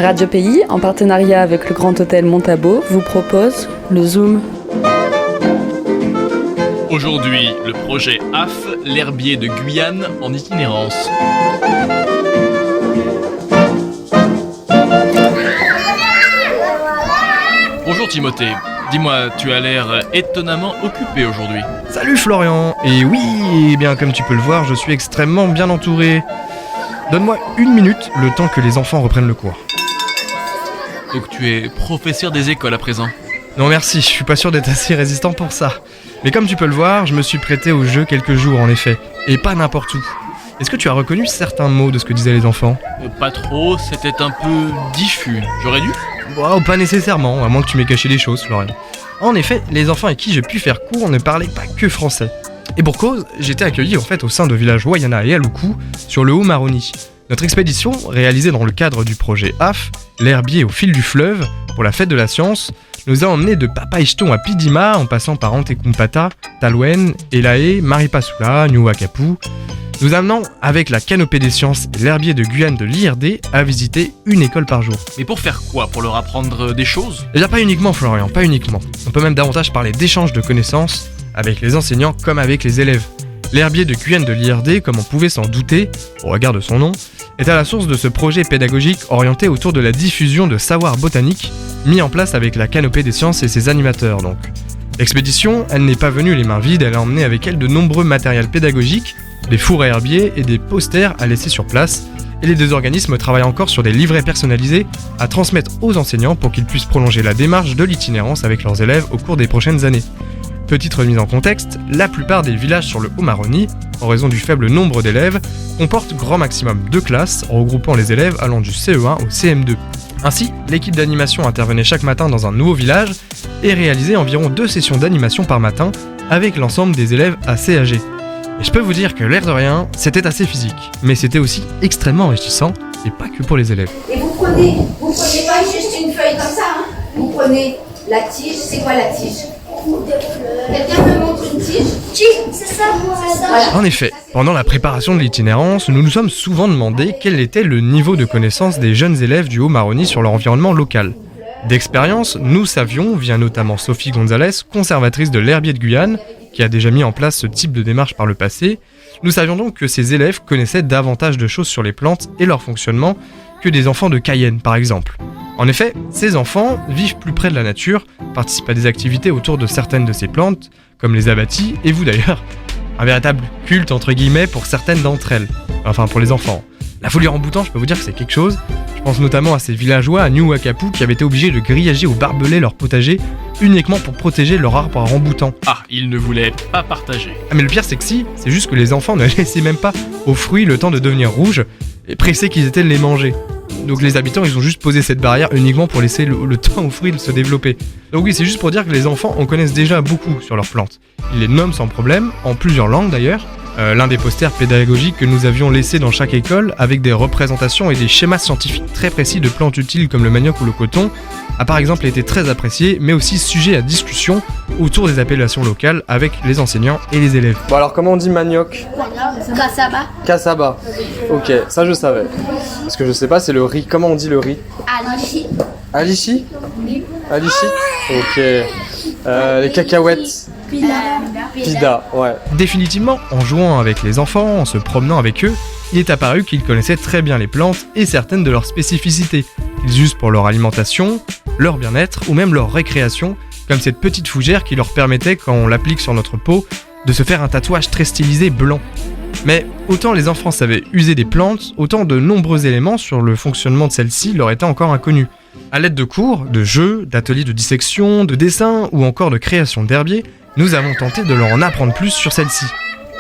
Radio Pays, en partenariat avec le Grand Hôtel Montabo, vous propose le Zoom. Aujourd'hui, le projet AF, l'herbier de Guyane en itinérance. Bonjour Timothée, dis-moi, tu as l'air étonnamment occupé aujourd'hui. Salut Florian. Et oui, eh bien comme tu peux le voir, je suis extrêmement bien entouré. Donne-moi 1 minute, le temps que les enfants reprennent le cours. Donc tu es professeur des écoles à présent. Non merci, je suis pas sûr d'être assez résistant pour ça. Mais comme tu peux le voir, je me suis prêté au jeu quelques jours en effet, et pas n'importe où. Est-ce que tu as reconnu certains mots de ce que disaient les enfants ? Pas trop, c'était un peu diffus. J'aurais dû ? Wow, pas nécessairement, à moins que tu m'aies caché des choses, Florian. En effet, les enfants avec qui j'ai pu faire cours ne parlaient pas que français. Et pour cause, j'étais accueilli en fait au sein de villages Wayana et Aloukou, sur le Haut-Maroni. Notre expédition, réalisée dans le cadre du projet AF, l'herbier au fil du fleuve, pour la fête de la science, nous a emmenés de Papaïcheton à Pidima, en passant par Antekumpata, Talouen, Elae, Maripasula, Nuwakapu, nous amenant, avec la canopée des sciences et l'herbier de Guyane de l'IRD, à visiter une école par jour. Mais pour faire quoi ? Pour leur apprendre des choses ? Déjà pas uniquement Florian, pas uniquement. On peut même davantage parler d'échange de connaissances, avec les enseignants comme avec les élèves. L'herbier de Guyane de l'IRD, comme on pouvait s'en douter, au regard de son nom, est à la source de ce projet pédagogique orienté autour de la diffusion de savoirs botaniques, mis en place avec la canopée des sciences et ses animateurs donc. L'expédition, elle n'est pas venue les mains vides, elle a emmené avec elle de nombreux matériels pédagogiques, des fours à herbier et des posters à laisser sur place, et les deux organismes travaillent encore sur des livrets personnalisés à transmettre aux enseignants pour qu'ils puissent prolonger la démarche de l'itinérance avec leurs élèves au cours des prochaines années. Petite remise en contexte, la plupart des villages sur le Haut-Maroni, en raison du faible nombre d'élèves, comportent grand maximum 2 classes, regroupant les élèves allant du CE1 au CM2. Ainsi, l'équipe d'animation intervenait chaque matin dans un nouveau village et réalisait environ 2 sessions d'animation par matin avec l'ensemble des élèves assez âgés. Et je peux vous dire que l'air de rien, c'était assez physique, mais c'était aussi extrêmement enrichissant, et pas que pour les élèves. Et vous prenez pas juste une feuille comme ça, hein. Vous prenez la tige, c'est quoi la tige ? Quelqu'un me montre une tige ? Tige, c'est ça. Voilà. En effet, pendant la préparation de l'itinérance, nous nous sommes souvent demandé quel était le niveau de connaissance des jeunes élèves du Haut-Maroni sur leur environnement local. D'expérience, nous savions, via notamment Sophie Gonzalez, conservatrice de l'herbier de Guyane, qui a déjà mis en place ce type de démarche par le passé, nous savions donc que ces élèves connaissaient davantage de choses sur les plantes et leur fonctionnement que des enfants de Cayenne par exemple. En effet, ces enfants vivent plus près de la nature, participent à des activités autour de certaines de ces plantes, comme les abattis, et vous d'ailleurs, un véritable culte entre guillemets pour certaines d'entre elles, enfin pour les enfants. La foliaire en boutant, je peux vous dire que c'est quelque chose. Je pense notamment à ces villageois à Nuwakapu qui avaient été obligés de grillager ou barbelé leur potager uniquement pour protéger leur arbre à remboutant. Ah, ils ne voulaient pas partager. Ah mais le pire c'est que si, c'est juste que les enfants ne laissaient même pas aux fruits le temps de devenir rouges et pressés qu'ils étaient de les manger. Donc les habitants ils ont juste posé cette barrière uniquement pour laisser le temps aux fruits de se développer. Donc oui, c'est juste pour dire que les enfants en connaissent déjà beaucoup sur leurs plantes. Ils les nomment sans problème, en plusieurs langues d'ailleurs. L'un des posters pédagogiques que nous avions laissé dans chaque école, avec des représentations et des schémas scientifiques très précis de plantes utiles comme le manioc ou le coton, a par exemple été très apprécié, mais aussi sujet à discussion autour des appellations locales avec les enseignants et les élèves. Bon alors comment on dit manioc ? Cassaba. Cassaba. Ok, ça je savais. Ce que je sais pas c'est le riz. Comment on dit le riz ? Alichi. Alichi ? Alichi ? Ok. Les cacahuètes ? Pida, ouais. Définitivement, en jouant avec les enfants, en se promenant avec eux, il est apparu qu'ils connaissaient très bien les plantes et certaines de leurs spécificités. Ils usent pour leur alimentation, leur bien-être ou même leur récréation, comme cette petite fougère qui leur permettait, quand on l'applique sur notre peau, de se faire un tatouage très stylisé blanc. Mais autant les enfants savaient user des plantes, autant de nombreux éléments sur le fonctionnement de celles-ci leur étaient encore inconnus. À l'aide de cours, de jeux, d'ateliers de dissection, de dessin ou encore de création d'herbier, nous avons tenté de leur en apprendre plus sur celle-ci.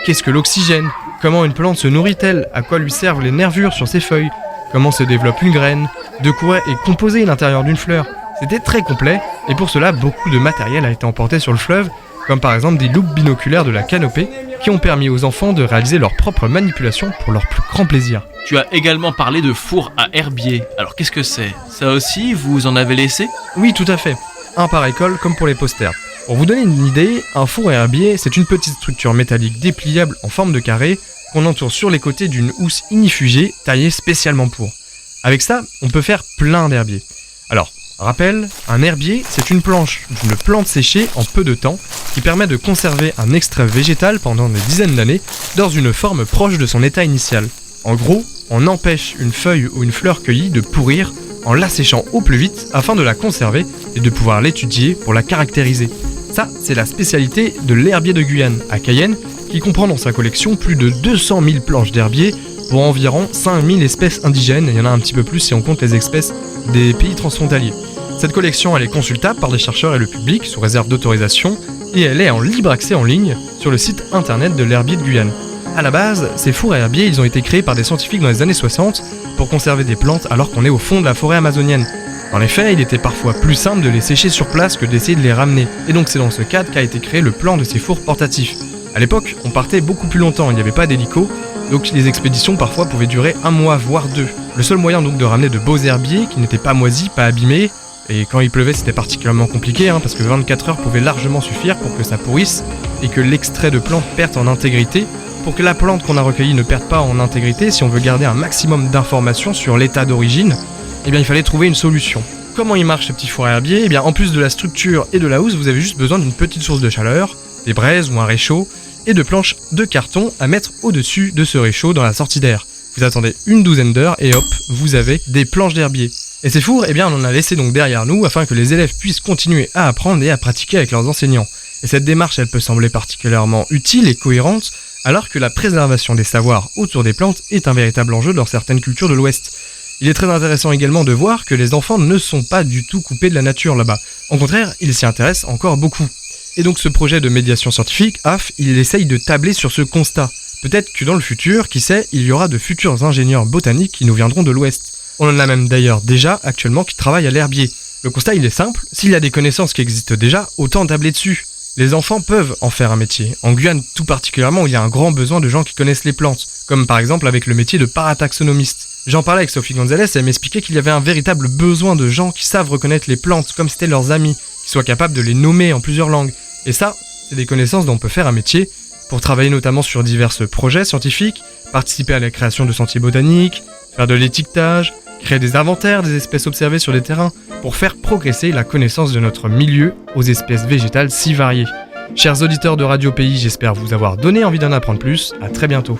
Qu'est-ce que l'oxygène ? Comment une plante se nourrit-elle ? À quoi lui servent les nervures sur ses feuilles ? Comment se développe une graine ? De quoi est composé l'intérieur d'une fleur ? C'était très complet, et pour cela, beaucoup de matériel a été emporté sur le fleuve, comme par exemple des loupes binoculaires de la canopée, qui ont permis aux enfants de réaliser leurs propres manipulations pour leur plus grand plaisir. Tu as également parlé de four à herbier. Alors qu'est-ce que c'est ? Ça aussi, vous en avez laissé ? Oui, tout à fait. Un par école, comme pour les posters. Pour vous donner une idée, un four à herbier, c'est une petite structure métallique dépliable en forme de carré qu'on entoure sur les côtés d'une housse ignifugée taillée spécialement pour. Avec ça, on peut faire plein d'herbiers. Alors, rappel, un herbier, c'est une planche d'une plante séchée en peu de temps qui permet de conserver un extrait végétal pendant des dizaines d'années dans une forme proche de son état initial. En gros, on empêche une feuille ou une fleur cueillie de pourrir en l'asséchant au plus vite afin de la conserver et de pouvoir l'étudier pour la caractériser. Ça, c'est la spécialité de l'herbier de Guyane, à Cayenne, qui comprend dans sa collection plus de 200 000 planches d'herbier pour environ 5000 espèces indigènes, et il y en a un petit peu plus si on compte les espèces des pays transfrontaliers. Cette collection, elle est consultable par les chercheurs et le public, sous réserve d'autorisation, et elle est en libre accès en ligne sur le site internet de l'herbier de Guyane. A la base, ces fours à herbier, ils ont été créés par des scientifiques dans les années 60 pour conserver des plantes alors qu'on est au fond de la forêt amazonienne. En effet, il était parfois plus simple de les sécher sur place que d'essayer de les ramener, et donc c'est dans ce cadre qu'a été créé le plan de ces fours portatifs. A l'époque, on partait beaucoup plus longtemps, il n'y avait pas d'hélico, donc les expéditions parfois pouvaient durer 1 mois, voire 2. Le seul moyen donc de ramener de beaux herbiers qui n'étaient pas moisis, pas abîmés, et quand il pleuvait c'était particulièrement compliqué, parce que 24 heures pouvaient largement suffire pour que ça pourrisse, et que l'extrait de plante perde en intégrité. Pour que la plante qu'on a recueillie ne perde pas en intégrité, si on veut garder un maximum d'informations sur l'état d'origine, eh bien il fallait trouver une solution. Comment il marche ce petit four à herbier ? Eh bien en plus de la structure et de la housse, vous avez juste besoin d'une petite source de chaleur, des braises ou un réchaud, et de planches de carton à mettre au-dessus de ce réchaud dans la sortie d'air. Vous attendez une douzaine d'heures et hop, vous avez des planches d'herbier. Et ces fours, eh bien on en a laissé donc derrière nous afin que les élèves puissent continuer à apprendre et à pratiquer avec leurs enseignants. Et cette démarche, elle peut sembler particulièrement utile et cohérente, alors que la préservation des savoirs autour des plantes est un véritable enjeu dans certaines cultures de l'Ouest. Il est très intéressant également de voir que les enfants ne sont pas du tout coupés de la nature là-bas. Au contraire, ils s'y intéressent encore beaucoup. Et donc ce projet de médiation scientifique, AF, il essaye de tabler sur ce constat. Peut-être que dans le futur, qui sait, il y aura de futurs ingénieurs botaniques qui nous viendront de l'Ouest. On en a même d'ailleurs déjà actuellement qui travaillent à l'herbier. Le constat il est simple, s'il y a des connaissances qui existent déjà, autant tabler dessus. Les enfants peuvent en faire un métier. En Guyane tout particulièrement, il y a un grand besoin de gens qui connaissent les plantes, comme par exemple avec le métier de parataxonomiste. J'en parlais avec Sophie Gonzalez et elle m'expliquait qu'il y avait un véritable besoin de gens qui savent reconnaître les plantes comme c'était leurs amis, qui soient capables de les nommer en plusieurs langues. Et ça, c'est des connaissances dont on peut faire un métier, pour travailler notamment sur divers projets scientifiques, participer à la création de sentiers botaniques, faire de l'étiquetage, créer des inventaires des espèces observées sur des terrains, pour faire progresser la connaissance de notre milieu aux espèces végétales si variées. Chers auditeurs de Radio Pays, j'espère vous avoir donné envie d'en apprendre plus. À très bientôt.